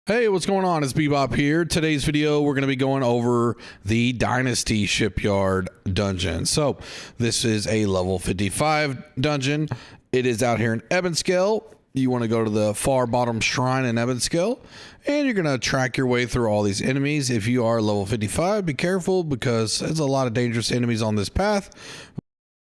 Hey, what's going on? It's Bebop here. Today's video, we're going to be going over the Dynasty Shipyard dungeon. So this is a level 55 dungeon. It is out here in Ebonscale. You want to go to the far bottom shrine in Ebonscale, and you're going to track your way through all these enemies. If you are level 55, be careful because there's a lot of dangerous enemies on this path.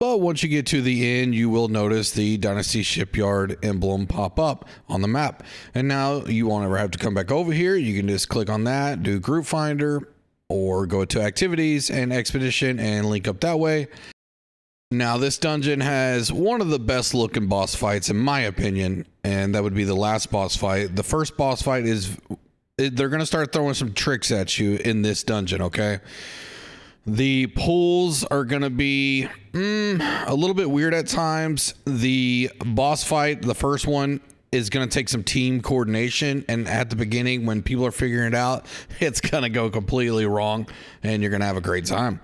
But once you get to the end, you will notice the Dynasty Shipyard emblem pop up on the map. And now you won't ever have to come back over here. You can just click on that, do group finder, or go to activities and expedition and link up that way. Now this dungeon has one of the best looking boss fights in my opinion, and that would be the last boss fight. The first boss fight is, they're going to start throwing some tricks at you in this dungeon, okay? The pulls are going to be a little bit weird at times. The boss fight, the first one, is going to take some team coordination. And at the beginning, when people are figuring it out, it's going to go completely wrong and you're going to have a great time.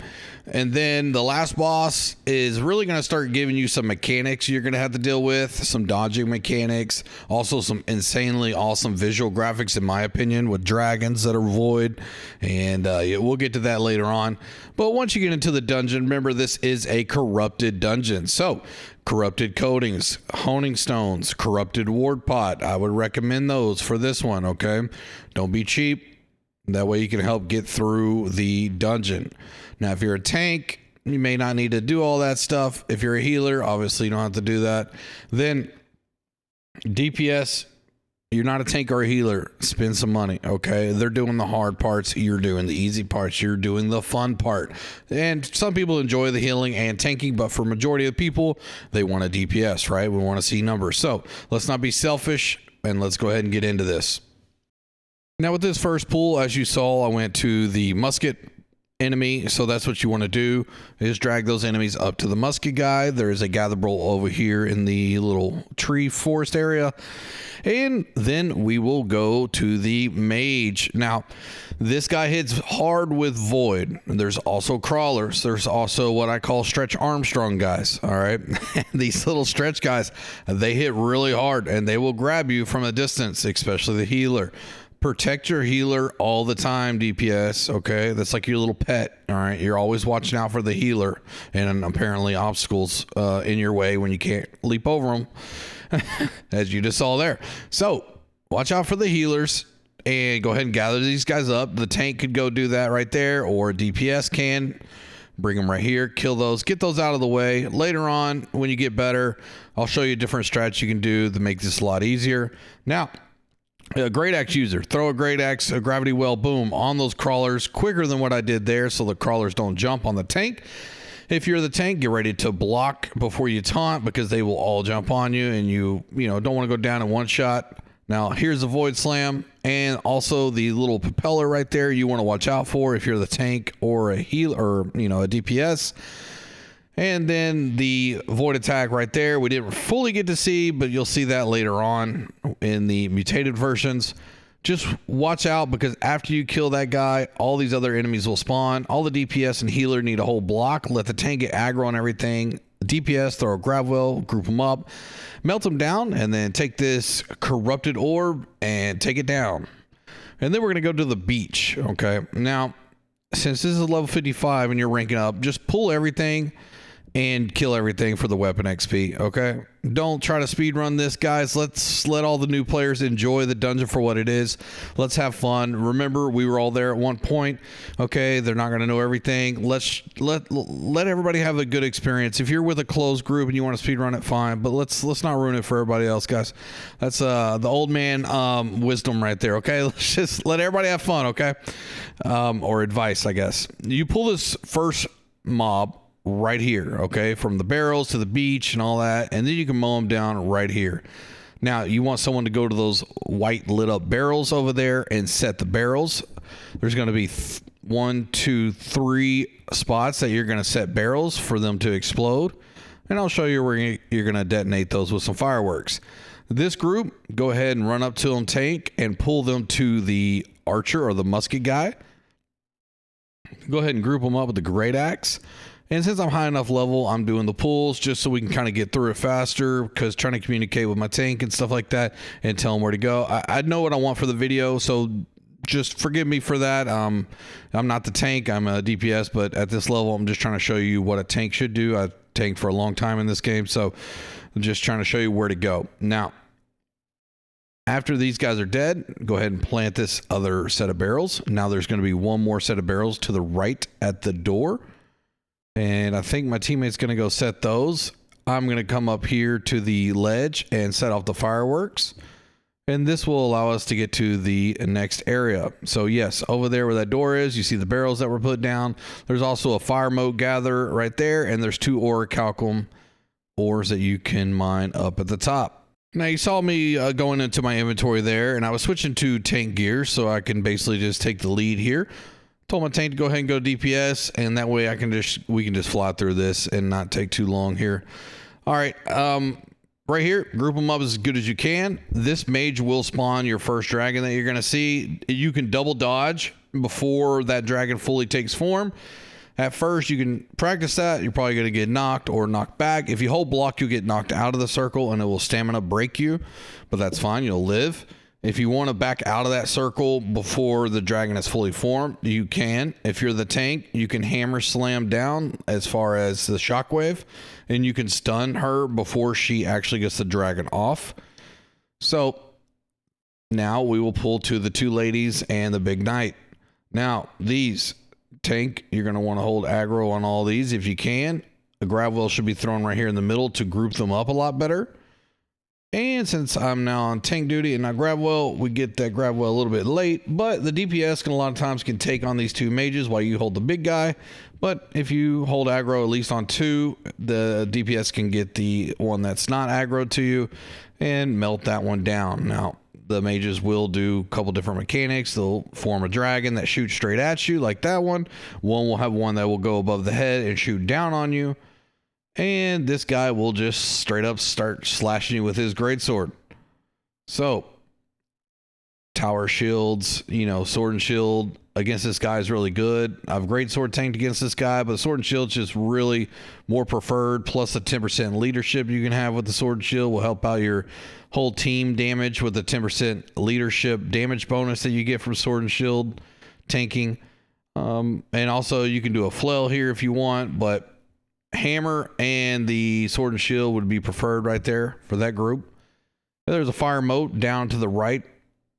And then the last boss is really going to start giving you some mechanics you're going to have to deal with, some dodging mechanics, also some insanely awesome visual graphics, in my opinion, with dragons that are void. And we'll get to that later on. But once you get into the dungeon, remember this is a corrupted dungeon. So corrupted coatings, honing stones, corrupted ward pot. I would recommend those for this one, okay? Don't be cheap. That way you can help get through the dungeon. Now, if you're a tank, you may not need to do all that stuff. If you're a healer, obviously you don't have to do that. Then DPS, you're not a tank or a healer, spend some money, okay? They're doing the hard parts, you're doing the easy parts, you're doing the fun part. And some people enjoy the healing and tanking, but for majority of the people, they want a DPS, right? We want to see numbers. So let's not be selfish and let's go ahead and get into this. Now with this first pull, as you saw, I went to the musket enemy. So that's what you want to do, is drag those enemies up to the musket guy. There is a gatherable over here in the little tree forest area. And then we will go to the mage. Now, this guy hits hard with void. There's also crawlers. There's also what I call stretch Armstrong guys. All right. These little stretch guys, they hit really hard and they will grab you from a distance, especially the healer. Protect your healer all the time, DPS, okay? That's like your little pet, all right? You're always watching out for the healer and apparently obstacles in your way when you can't leap over them, as you just saw there. So watch out for the healers and go ahead and gather these guys up. The tank could go do that right there, or DPS can. Bring them right here, kill those, get those out of the way. Later on, when you get better, I'll show you different strats you can do to make this a lot easier. Now, a great axe user, throw a great axe, a gravity well, boom, on those crawlers quicker than what I did there, so the crawlers don't jump on the tank. If you're the tank, get ready to block before you taunt, because they will all jump on you and you don't want to go down in one shot. Now here's the void slam, and also the little propeller right there you want to watch out for if you're the tank or a healer, or a DPS. And then the void attack right there, we didn't fully get to see, but you'll see that later on in the mutated versions. Just watch out, because after you kill that guy, all these other enemies will spawn. All the DPS and healer need a whole block. Let the tank get aggro on everything. DPS, throw a gravel, group them up, melt them down, and then take this corrupted orb and take it down. And then we're going to go to the beach, okay? Now, since this is level 55 and you're ranking up, just pull everything and kill everything for the weapon XP, okay? Don't try to speed run this, guys. Let's let all the new players enjoy the dungeon for what it is. Let's have fun. Remember, we were all there at one point, okay? They're not going to know everything. Let's let everybody have a good experience. If you're with a closed group and you want to speed run it, fine, but let's not ruin it for everybody else, guys. That's the old man wisdom right there, okay? Let's just let everybody have fun, okay? Or advice, I guess. You pull this first mob right here, okay, from the barrels to the beach and all that, and then you can mow them down right here. Now you want someone to go to those white lit up barrels over there and set the barrels. There's going to be 1, 2, 3 spots that you're going to set barrels for them to explode, and I'll show you where you're going to detonate those with some fireworks. This group, go ahead and run up to them tank and pull them to the archer or the musket guy. Go ahead and group them up with the great axe. And since I'm high enough level, I'm doing the pulls just so we can kind of get through it faster, because trying to communicate with my tank and stuff like that and tell them where to go. I know what I want for the video, so just forgive me for that. I'm not the tank, I'm a DPS, but at this level, I'm just trying to show you what a tank should do. I've tanked for a long time in this game, so I'm just trying to show you where to go. Now, after these guys are dead, go ahead and plant this other set of barrels. Now there's going to be one more set of barrels to the right at the door. And I think my teammate's going to go set those. I'm going to come up here to the ledge and set off the fireworks. And this will allow us to get to the next area. So yes, over there where that door is, you see the barrels that were put down. There's also a fire mote gather right there. And there's 2 orichalcum ores that you can mine up at the top. Now you saw me going into my inventory there, and I was switching to tank gear so I can basically just take the lead here. Told my tank to go ahead and go DPS, and that way we can just fly through this and not take too long here. All right, right here, group them up as good as you can. This mage will spawn your first dragon that you're gonna see. You can double dodge before that dragon fully takes form. At first, you can practice that. You're probably going to get knocked or knocked back. If you hold block, you'll get knocked out of the circle and it will stamina break you, but that's fine. You'll live. If you want to back out of that circle before the dragon is fully formed, you can. If you're the tank, you can hammer slam down as far as the shockwave, and you can stun her before she actually gets the dragon off. So now we will pull to the 2 ladies and the big knight. Now, these tank, you're going to want to hold aggro on all these if you can. A grab wheel should be thrown right here in the middle to group them up a lot better. And since I'm now on tank duty and not grab wheel, we get that grab wheel a little bit late, but the DPS can a lot of times can take on these 2 mages while you hold the big guy. But if you hold aggro at least on 2, the DPS can get the one that's not aggro to you and melt that one down. Now, the mages will do a couple different mechanics. They'll form a dragon that shoots straight at you like that one. One will have one that will go above the head and shoot down on you. And this guy will just straight up start slashing you with his greatsword. So, tower shields, you know, sword and shield against this guy is really good. I've greatsword tanked against this guy, but the sword and shield's just really more preferred. Plus the 10% leadership you can have with the sword and shield will help out your whole team damage with the 10% leadership damage bonus that you get from sword and shield tanking. And also you can do a flail here if you want, but hammer and the sword and shield would be preferred right there for that group. There's a fire mote down to the right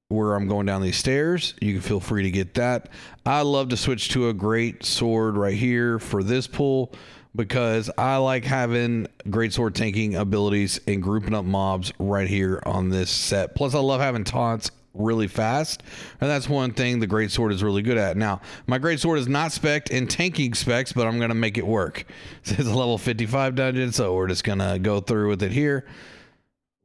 where I'm going down these stairs. You can feel free to get that. I love to switch to a great sword right here for this pull because I like having great sword tanking abilities and grouping up mobs right here on this set. Plus I love having taunts really fast, and that's one thing the great sword is really good at. Now my great sword is not spec'd in tanking specs, but I'm gonna make it work. It's a level 55 dungeon, so we're just gonna go through with it here.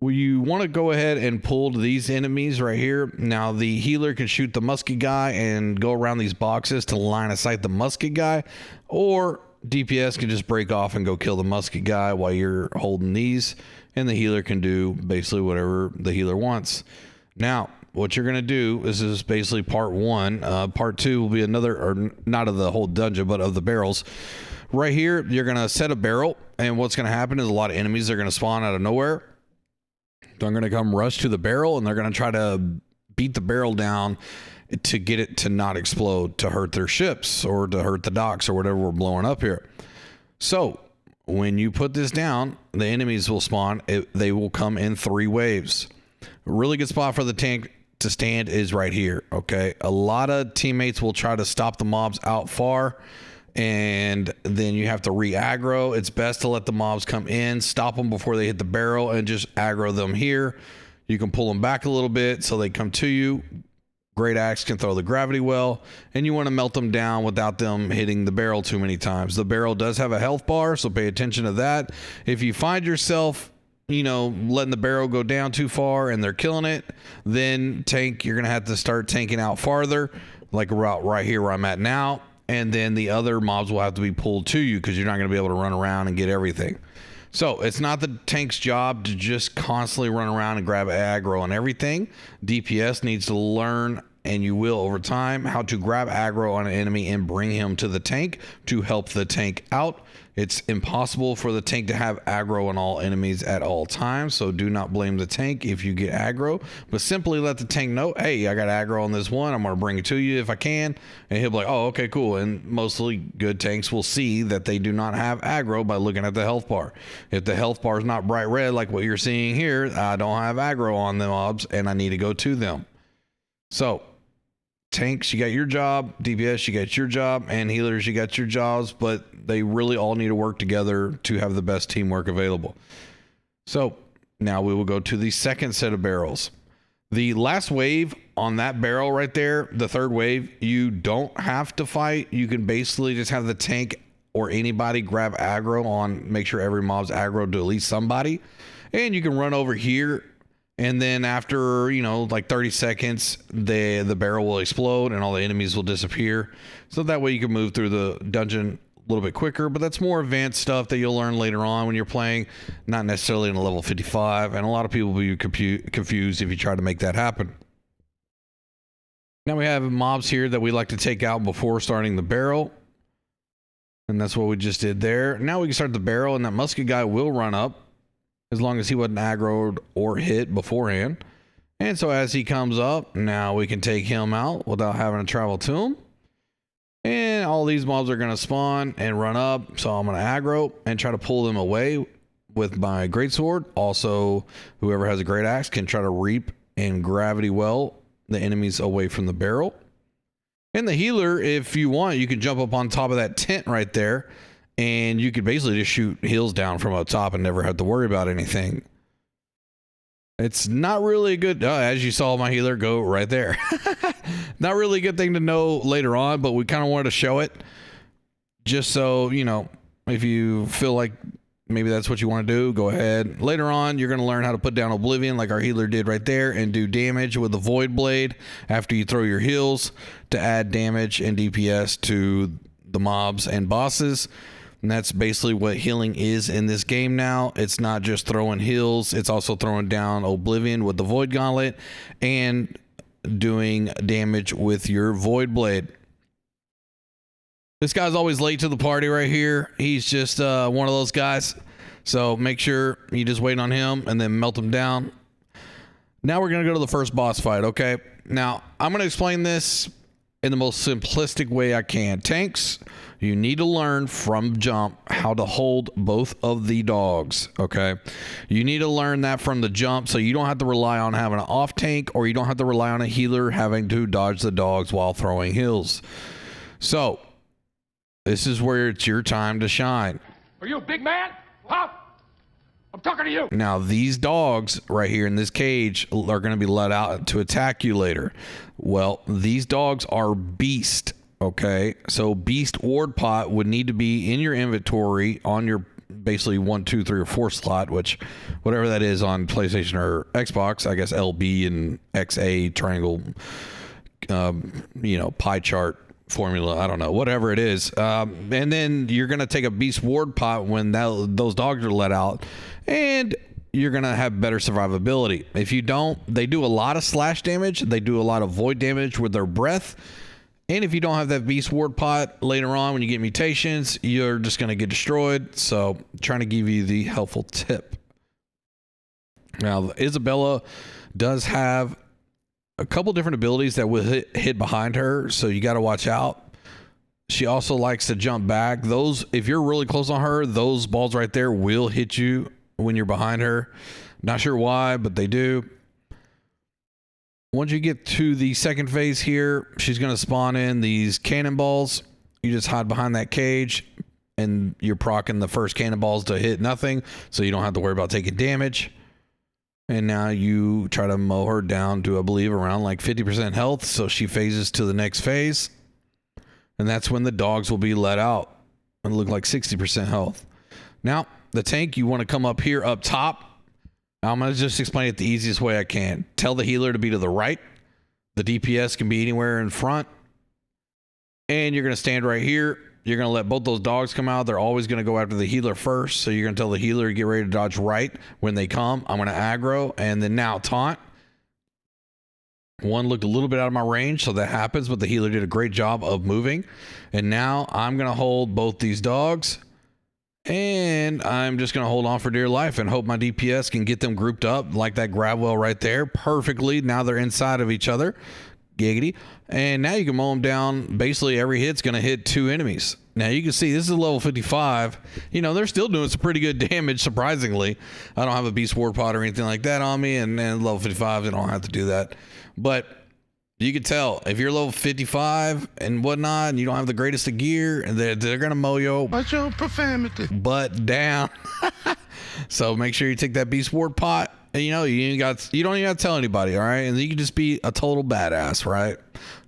You want to go ahead and pull these enemies right here. Now the healer can shoot the musket guy and go around these boxes to line of sight the musket guy, or DPS can just break off and go kill the musket guy while you're holding these, and the healer can do basically whatever the healer wants. Now what you're going to do, this is basically part 1. Part 2 will be another, or not of the whole dungeon, but of the barrels. Right here, you're going to set a barrel, and what's going to happen is a lot of enemies are going to spawn out of nowhere. They're going to come rush to the barrel, and they're going to try to beat the barrel down to get it to not explode, to hurt their ships or to hurt the docks or whatever we're blowing up here. So when you put this down, the enemies will spawn. They will come in 3 waves. A really good spot for the tank to stand is right here. Okay, a lot of teammates will try to stop the mobs out far, and then you have to re-aggro. It's best to let the mobs come in, stop them before they hit the barrel, and just aggro them here. You can pull them back a little bit so they come to you. Great axe can throw the gravity well, and you want to melt them down without them hitting the barrel too many times. The barrel does have a health bar, so pay attention to that. If you find yourself, you know, letting the barrel go down too far and they're killing it, then tank, you're going to have to start tanking out farther, like right here where I'm at now. And then the other mobs will have to be pulled to you because you're not going to be able to run around and get everything. So it's not the tank's job to just constantly run around and grab aggro and everything. DPS needs to learn and you will over time, how to grab aggro on an enemy and bring him to the tank to help the tank out. It's impossible for the tank to have aggro on all enemies at all times, so do not blame the tank if you get aggro, but simply let the tank know, hey, I got aggro on this one, I'm going to bring it to you if I can, and he'll be like, oh, okay, cool. And mostly good tanks will see that they do not have aggro by looking at the health bar. If the health bar is not bright red like what you're seeing here, I don't have aggro on the mobs and I need to go to them. So tanks, you got your job. DPS, you got your job. And healers, you got your jobs. But they really all need to work together to have the best teamwork available. So now we will go to the second set of barrels. The last wave on that barrel right there, the third wave, you don't have to fight. You can basically just have the tank or anybody grab aggro on, make sure every mob's aggro to at least somebody. And you can run over here. And then after, you know, like 30 seconds, the barrel will explode and all the enemies will disappear. So that way you can move through the dungeon a little bit quicker. But that's more advanced stuff that you'll learn later on when you're playing, not necessarily in a level 55. And a lot of people will be confused if you try to make that happen. Now we have mobs here that we like to take out before starting the barrel. And that's what we just did there. Now we can start the barrel, and that musket guy will run up, as long as he wasn't aggroed or hit beforehand. And so as he comes up, now we can take him out without having to travel to him. And all these mobs are going to spawn and run up. So I'm going to aggro and try to pull them away with my greatsword. Also, whoever has a great axe can try to reap and gravity well the enemies away from the barrel. And the healer, if you want, you can jump up on top of that tent right there. And you could basically just shoot heals down from up top and never have to worry about anything. It's not really a good, as you saw my healer go right there. Not really a good thing to know later on, but we kind of wanted to show it. Just so, you know, if you feel like maybe that's what you want to do, go ahead. Later on, you're going to learn how to put down Oblivion like our healer did right there and do damage with the Void Blade after you throw your heals to add damage and DPS to the mobs and bosses. And that's basically what healing is in this game now. It's not just throwing heals. It's also throwing down Oblivion with the Void Gauntlet and doing damage with your Void Blade. This guy's always late to the party right here. He's just one of those guys. So make sure you just wait on him and then melt him down. Now we're going to go to the first boss fight, okay? Now, I'm going to explain this in the most simplistic way I can. Tanks, you need to learn from jump how to hold both of the dogs, okay? You need to learn that from the jump so you don't have to rely on having an off tank, or you don't have to rely on a healer having to dodge the dogs while throwing heals. So, this is where it's your time to shine. Are you a big man? Huh? I'm talking to you. Now, these dogs right here in this cage are going to be let out to attack you later. Well, these dogs are beast, okay? So beast ward pot would need to be in your inventory on your basically 1, 2, 3, or 4 slot, which whatever that is on PlayStation or Xbox, I guess LB and XA triangle, you know, pie chart formula, I don't know, whatever it is. And then you're going to take a beast ward pot when those dogs are let out, and you're going to have better survivability. If you don't, they do a lot of slash damage. They do a lot of void damage with their breath. And if you don't have that beast ward pot later on, when you get mutations, you're just going to get destroyed. So trying to give you the helpful tip. Now, Isabella does have a couple different abilities that will hit behind her, so you got to watch out. She also likes to jump back. Those, if you're really close on her, those balls right there will hit you when you're behind her. Not sure why, but they do. Once you get to the second phase here, she's going to spawn in these cannonballs. You just hide behind that cage, and you're proccing the first cannonballs to hit nothing, so you don't have to worry about taking damage. And now you try to mow her down to, I believe, around like 50% health. So she phases to the next phase. And that's when the dogs will be let out and look like 60% health. Now, the tank, you want to come up here up top. Now, I'm going to just explain it the easiest way I can. Tell the healer to be to the right. The DPS can be anywhere in front. And you're going to stand right here. You're going to let both those dogs come out. They're always going to go after the healer first. So you're going to tell the healer to get ready to dodge right when they come. I'm going to aggro and then now taunt. One looked a little bit out of my range, so that happens, but the healer did a great job of moving. And now I'm going to hold both these dogs, and I'm just going to hold on for dear life and hope my DPS can get them grouped up like that grab well right there perfectly. Now they're inside of each other. Giggity. And now you can mow them down. Basically, every hit's going to hit 2 enemies. Now you can see this is a level 55. You know, they're still doing some pretty good damage, surprisingly. I don't have a beast ward pot or anything like that on me, and level 55, I don't have to do that. But you can tell if you're level 55 and whatnot, and you don't have the greatest of gear, and they're going to mow your What's your profanity? butt down. So make sure you take that beast ward pot. And you know, you don't even have to tell anybody, all right? And you can just be a total badass, right?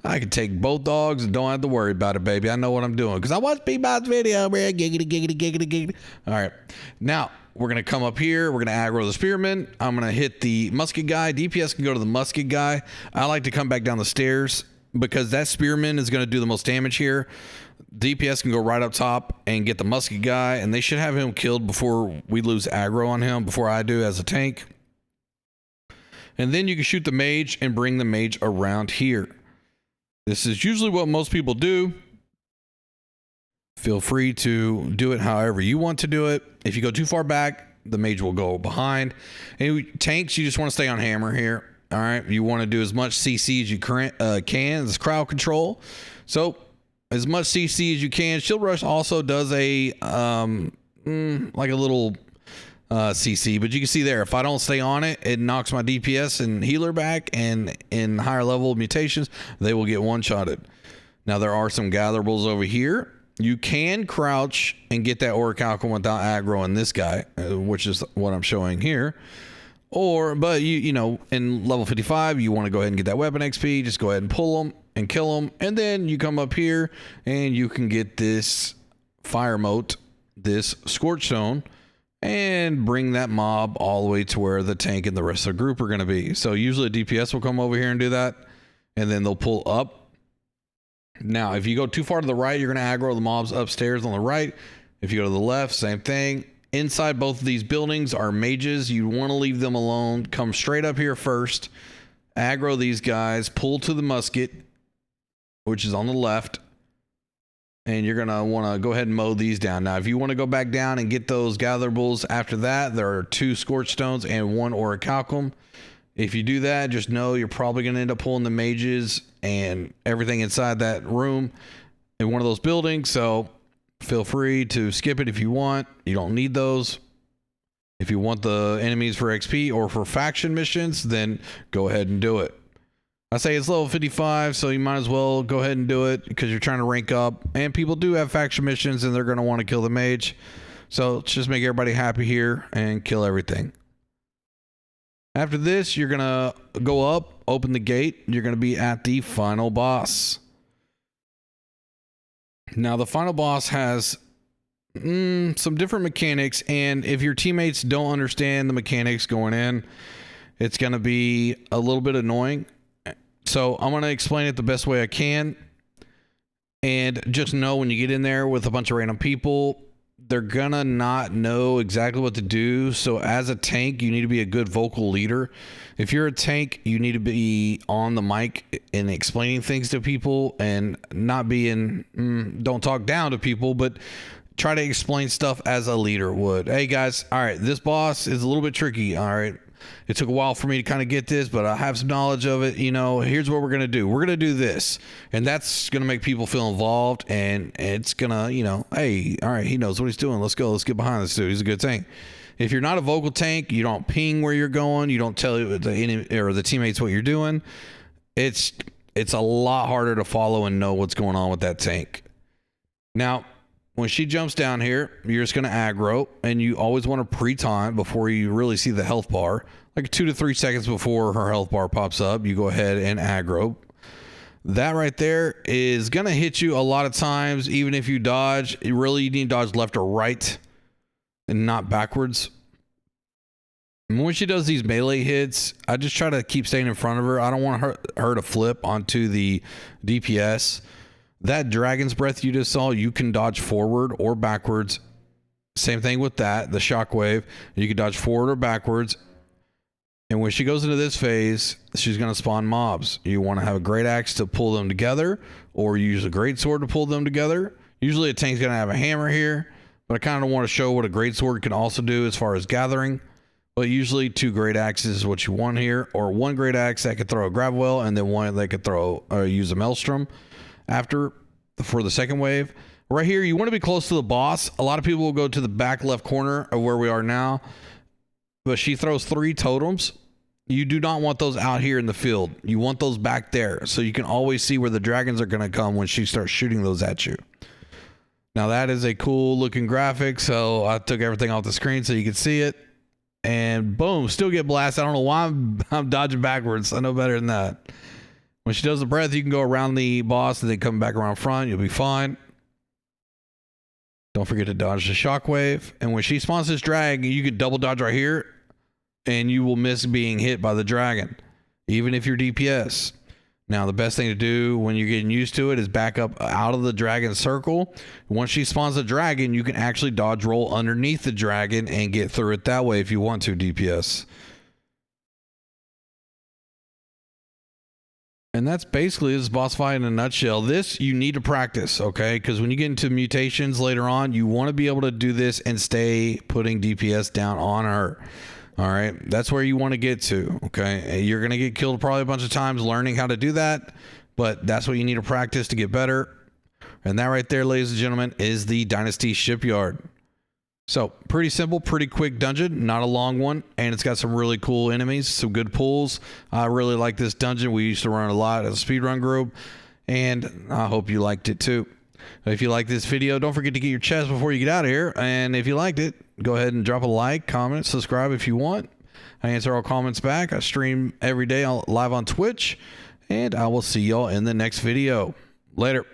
I can take both dogs and don't have to worry about it, baby. I know what I'm doing because I watched Bebop's video, man. Giggity, giggity, giggity, giggity. All right. Now, we're going to come up here. We're going to aggro the spearman. I'm going to hit the musket guy. DPS can go to the musket guy. I like to come back down the stairs because that spearman is going to do the most damage here. DPS can go right up top and get the musket guy, and they should have him killed before we lose aggro on him, before I do as a tank. And then you can shoot the mage and bring the mage around here. This is usually what most people do. Feel free to do it however you want to do it. If you go too far back, the mage will go behind. And tanks, you just want to stay on hammer here. All right. You want to do as much CC as you can. It's crowd control. So as much CC as you can. Shield Rush also does a like a little CC, but you can see there, if I don't stay on it, it knocks my DPS and healer back, and in higher level mutations, they will get one-shotted. Now, there are some gatherables over here. You can crouch and get that orichalcum without aggro in this guy, which is what I'm showing here. But you know, in level 55, you want to go ahead and get that weapon XP. Just go ahead and pull them and kill them, and then you come up here and you can get this fire mote, this scorch stone, and bring that mob all the way to where the tank and the rest of the group are going to be. So usually DPS will come over here and do that, and then they'll pull up. Now, if you go too far to the right, you're going to aggro the mobs upstairs on the right. If you go to the left, same thing. Inside both of these buildings are mages. You want to leave them alone. Come straight up here first. Aggro these guys. Pull to the musket, which is on the left. And you're going to want to go ahead and mow these down. Now, if you want to go back down and get those gatherables after that, there are 2 scorch stones and 1 orichalcum. If you do that, just know you're probably going to end up pulling the mages and everything inside that room in one of those buildings. So feel free to skip it if you want. You don't need those. If you want the enemies for XP or for faction missions, then go ahead and do it. I say it's level 55, so you might as well go ahead and do it because you're trying to rank up. And people do have faction missions, and they're going to want to kill the mage. So let's just make everybody happy here and kill everything. After this, you're going to go up, open the gate. You're going to be at the final boss. Now, the final boss has some different mechanics, and if your teammates don't understand the mechanics going in, it's going to be a little bit annoying. So I'm going to explain it the best way I can. And just know when you get in there with a bunch of random people, they're going to not know exactly what to do. So as a tank, you need to be a good vocal leader. If you're a tank, you need to be on the mic and explaining things to people and not being, don't talk down to people, but try to explain stuff as a leader would. Hey guys, all right, this boss is a little bit tricky. All right. It took a while for me to kind of get this, but I have some knowledge of it. You know, here's what we're going to do. We're going to do this. And that's going to make people feel involved. And it's going to, you know, hey, all right, he knows what he's doing. Let's go. Let's get behind this dude. He's a good tank. If you're not a vocal tank, you don't ping where you're going. You don't tell the teammates what you're doing. It's a lot harder to follow and know what's going on with that tank. Now, when she jumps down here, you're just going to aggro, and you always want to pre-time before you really see the health bar. Like 2 to 3 seconds before her health bar pops up, you go ahead and aggro. That right there is going to hit you a lot of times, even if you dodge. You need to dodge left or right and not backwards. And when she does these melee hits, I just try to keep staying in front of her. I don't want her to flip onto the DPS. That dragon's breath you just saw, you can dodge forward or backwards. Same thing with that, the shockwave. You can dodge forward or backwards. And when she goes into this phase, she's going to spawn mobs. You want to have a great axe to pull them together, or use a great sword to pull them together. Usually a tank's going to have a hammer here, but I kind of want to show what a great sword can also do as far as gathering. But usually 2 great axes is what you want here, or 1 great axe that could throw a grab well, and then 1 that could throw use a maelstrom after for the second wave. Right here, you want to be close to the boss. A lot of people will go to the back left corner of where we are now, but she throws 3 totems. You do not want those out here in the field. You want those back there, so you can always see where the dragons are going to come when she starts shooting those at you. Now that is a cool looking graphic, so I took everything off the screen so you can see it. And boom, still get blasted. I don't know why I'm dodging backwards. I know better than that. When she does the breath, you can go around the boss and then come back around front. You'll be fine. Don't forget to dodge the shockwave. And when she spawns this drag, you can double dodge right here, and you will miss being hit by the dragon, even if you're DPS. Now, the best thing to do when you're getting used to it is back up out of the dragon circle. Once she spawns a dragon, you can actually dodge roll underneath the dragon and get through it that way if you want to, DPS. And that's basically this boss fight in a nutshell. This you need to practice, okay? Because when you get into mutations later on, you want to be able to do this and stay putting DPS down on her. All right, that's where you want to get to, okay? You're going to get killed probably a bunch of times learning how to do that, but that's what you need to practice to get better. And that right there, ladies and gentlemen, is the Dynasty Shipyard. So pretty simple, pretty quick dungeon, not a long one, and it's got some really cool enemies, some good pulls. I really like this dungeon. We used to run a lot as a speedrun group, and I hope you liked it too. If you like this video, don't forget to get your chest before you get out of here. And if you liked it, go ahead and drop a like, comment, subscribe if you want. I answer all comments back. I stream every day live on Twitch. And I will see y'all in the next video. Later.